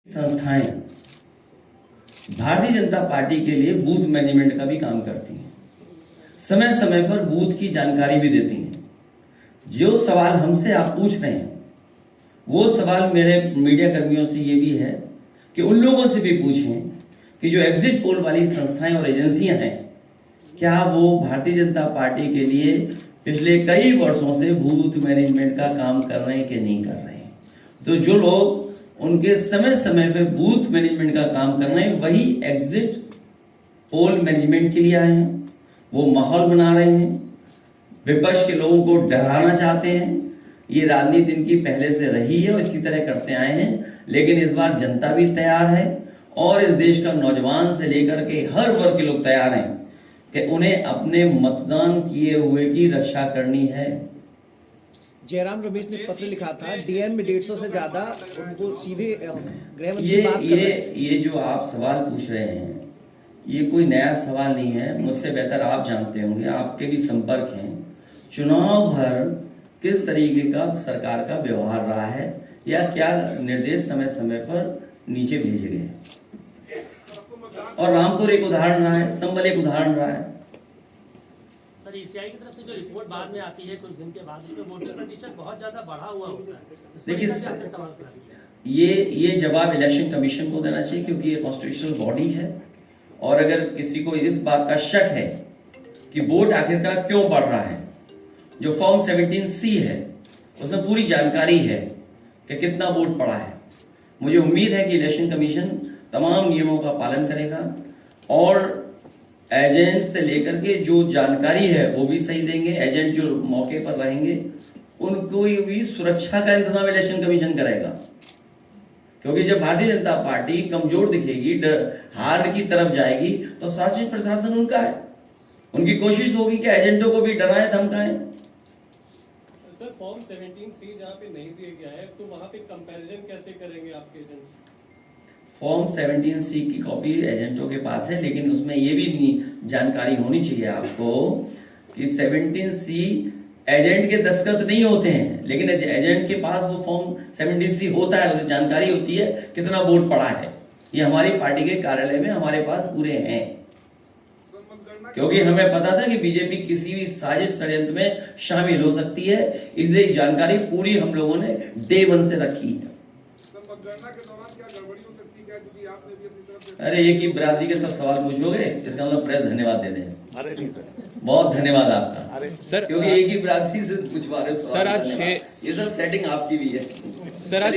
संस्थाएं भारतीय जनता पार्टी के लिए बूथ मैनेजमेंट का भी काम करती हैं। समय समय पर बूथ की जानकारी भी देती हैं। जो सवाल हमसे आप पूछ रहे हैं वो सवाल मेरे मीडिया कर्मियों से ये भी है कि उन लोगों से भी पूछें कि जो एग्जिट पोल वाली संस्थाएं और एजेंसियां हैं, क्या वो भारतीय जनता पार्टी के लिए पिछले कई वर्षों से बूथ मैनेजमेंट का काम कर रहे हैं कि नहीं कर रहे हैं। तो जो लोग उनके समय समय पे बूथ मैनेजमेंट का काम कर रहे हैं वही एग्जिट पोल मैनेजमेंट के लिए आए हैं। वो माहौल बना रहे हैं, विपक्ष के लोगों को डराना चाहते हैं। ये राजनीति इनकी पहले से रही है और इसी तरह करते आए हैं, लेकिन इस बार जनता भी तैयार है और इस देश का नौजवान से लेकर के हर वर्ग के लोग तैयार हैं कि उन्हें अपने मतदान किए हुए की रक्षा करनी है। जयराम रमेश ने पत्र लिखा था, डीएम में 150 से ज्यादा उनको सीधे गृह मंत्री बात कर रहे हैं। ये जो आप सवाल पूछ रहे हैं ये कोई नया सवाल नहीं है। मुझसे बेहतर आप जानते होंगे, आपके भी संपर्क हैं। चुनाव भर किस तरीके का सरकार का व्यवहार रहा है या क्या निर्देश समय समय पर नीचे भेजे गए, और रामपुर एक उदाहरण रहा है, संबल एक उदाहरण रहा है। सर, ईसीआई की तरफ से जो रिपोर्ट बाद में आती है कुछ दिन के बाद, उसमें वोटर प्रतिशत बहुत ज्यादा बढ़ा हुआ होता है। देखिए, सवाल ये जवाब इलेक्शन कमीशन को देना चाहिए क्योंकि ये कॉन्स्टिट्यूशनल बॉडी है। और अगर किसी को इस बात का शक है कि वोट आखिरकार क्यों बढ़ रहा है, जो फॉर्म 17C है उसमें पूरी जानकारी है कि कितना वोट पड़ा है। मुझे उम्मीद है कि इलेक्शन कमीशन तमाम नियमों का पालन करेगा और एजेंट से लेकर के जो जानकारी है वो भी सही देंगे। एजेंट जो मौके पर रहेंगे उनको भी सुरक्षा का इंतजाम इलेक्शन कमीशन करेगा, क्योंकि जब भारतीय जनता पार्टी कमजोर दिखेगी, हार की तरफ जाएगी, तो शासन प्रशासन उनका है। उनकी कोशिश होगी कि एजेंटों को भी डराएं धमकाएं। सर, फॉर्म 17C जहाँ पे नहीं दिया गया है तो वहाँ पे कंपैरिजन कैसे करेंगे आपके एजेंट्स? फॉर्म 17C की कॉपी एजेंटों के पास है, लेकिन उसमें ये भी जानकारी होनी चाहिए आपको कि 17C एजेंट के दस्तखत नहीं होते हैं, लेकिन एजेंट के पास वो फॉर्म 17C होता है, उसे जानकारी होती है कितना वोट पड़ा है। ये हमारी पार्टी के कार्यालय में हमारे पास पूरे हैं, क्योंकि हमें पता था कि बीजेपी किसी भी साजिश षड्यंत्र में शामिल हो सकती है, इसलिए जानकारी पूरी हम लोगों ने डे 1 से रखी है। अरे एक ही बिरादरी के सब सवाल पूछोगे, इसका मतलब प्रेस धन्यवाद दे दें। अरे नहीं सर, बहुत धन्यवाद आपका। अरे सर, क्योंकि एक ही बिरादरी से पूछवा रहे हो सर, आज ये सब सेटिंग आपकी भी है। सर आज